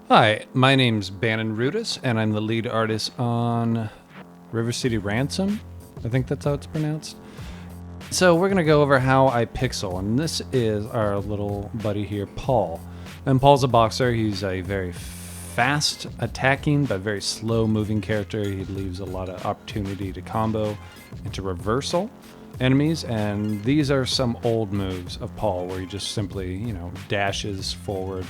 Hi, my name's Bannon Rudis, and I'm the lead artist on River City Ransom. I think that's how it's pronounced. So we're going to go over how I pixel, and this is our little buddy here, Paul. And Paul's a boxer. He's a very fast attacking but very slow moving character. He leaves a lot of opportunity to combo and to reversal enemies, and these are some old moves of Paul where he just simply, dashes forward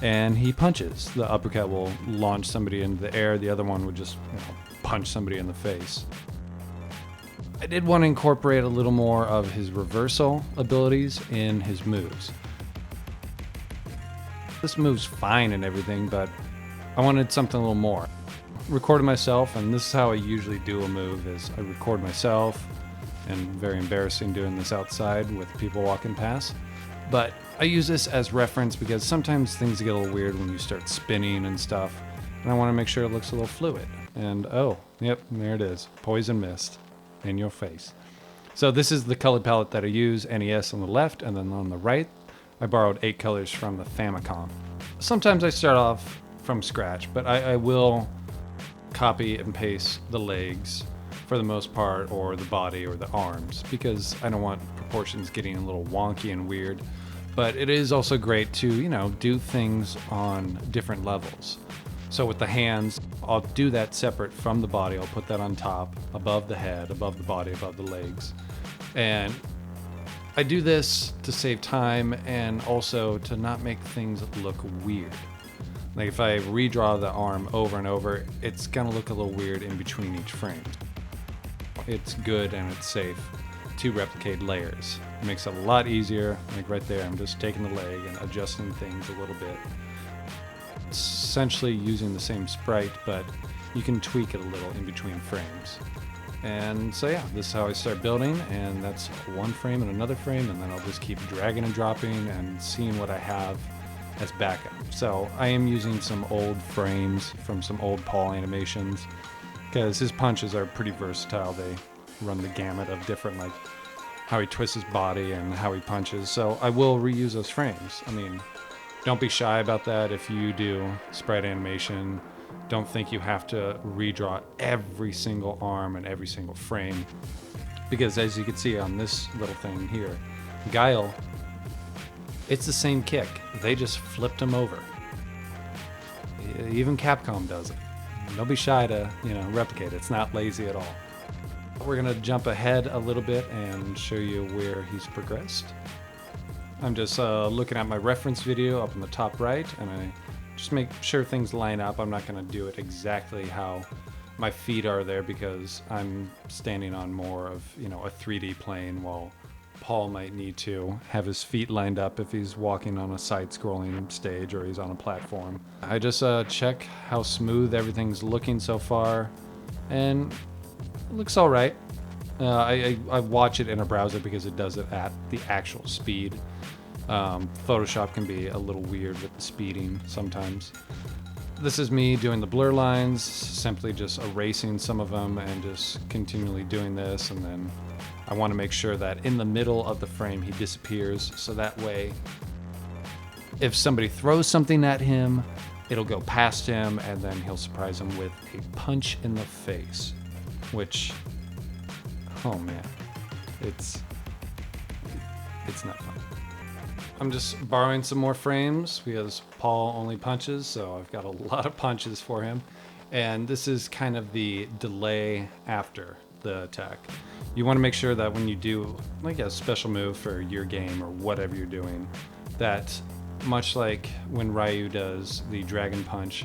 and he punches. The uppercut will launch somebody into the air, the other one would just punch somebody in the face. I did want to incorporate a little more of his reversal abilities in his moves. This move's fine and everything, but I wanted something a little more. Recorded myself, and this is how I usually do a move, is I record myself, and very embarrassing doing this outside with people walking past. But I use this as reference because sometimes things get a little weird when you start spinning and stuff, and I want to make sure it looks a little fluid. And oh, yep, there it is. Poison mist in your face. So this is the color palette that I use, NES on the left, and then on the right, I borrowed 8 colors from the Famicom. Sometimes I start off from scratch, but I will copy and paste the legs for the most part, or the body or the arms, because I don't want proportions getting a little wonky and weird. But it is also great to, do things on different levels. So with the hands, I'll do that separate from the body. I'll put that on top, above the head, above the body, above the legs. And I do this to save time and also to not make things look weird. Like if I redraw the arm over and over, it's gonna look a little weird in between each frame. It's good and it's safe to replicate layers. It makes it a lot easier. Like right there, I'm just taking the leg and adjusting things a little bit. Essentially using the same sprite, but you can tweak it a little in between frames. And so yeah, this is how I start building, and that's one frame and another frame, and then I'll just keep dragging and dropping and seeing what I have as backup. So I am using some old frames from some old Paul animations, because his punches are pretty versatile. They run the gamut of different, like how he twists his body and how he punches. So I will reuse those frames. I mean, don't be shy about that. If you do sprite animation, don't think you have to redraw every single arm and every single frame, because as you can see on this little thing here, Guile, it's the same kick. They just flipped him over. Even Capcom does it. Don't be shy to, replicate it. It's not lazy at all. We're gonna jump ahead a little bit and show you where he's progressed. I'm just looking at my reference video up in the top right, and I just make sure things line up. I'm not gonna do it exactly how my feet are there, because I'm standing on more of, a 3D plane, while Paul might need to have his feet lined up if he's walking on a side-scrolling stage or he's on a platform. I just check how smooth everything's looking so far, and it looks all right. I watch it in a browser because it does it at the actual speed. Photoshop can be a little weird with the speeding sometimes. This is me doing the blur lines, simply just erasing some of them and just continually doing this, and then I want to make sure that in the middle of the frame he disappears, so that way if somebody throws something at him, it'll go past him, and then he'll surprise him with a punch in the face, which, oh man, it's not fun. I'm just borrowing some more frames because Paul only punches, so I've got a lot of punches for him. And this is kind of the delay after the attack. You want to make sure that when you do like a special move for your game or whatever you're doing, that much like when Ryu does the dragon punch,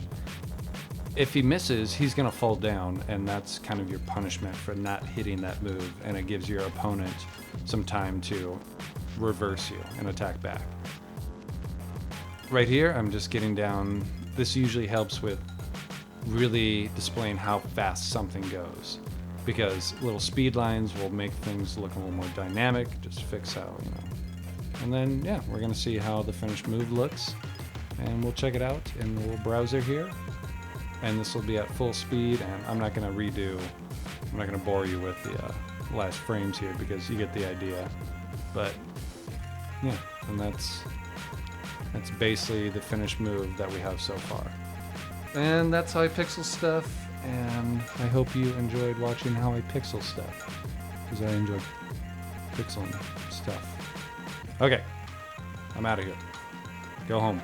if he misses, he's going to fall down, and that's kind of your punishment for not hitting that move, and it gives your opponent some time to reverse you and attack back. Right here, I'm just getting down. This usually helps with really displaying how fast something goes, because little speed lines will make things look a little more dynamic. Just fix how, And then, yeah, we're going to see how the finished move looks, and we'll check it out in the little browser here. And this will be at full speed, and I'm not going to bore you with the last frames here, because you get the idea. But yeah, and that's That's basically the finished move that we have so far. And that's how I pixel stuff, and I hope you enjoyed watching how I pixel stuff, because I enjoy pixeling stuff. Okay, I'm out of here. Go home.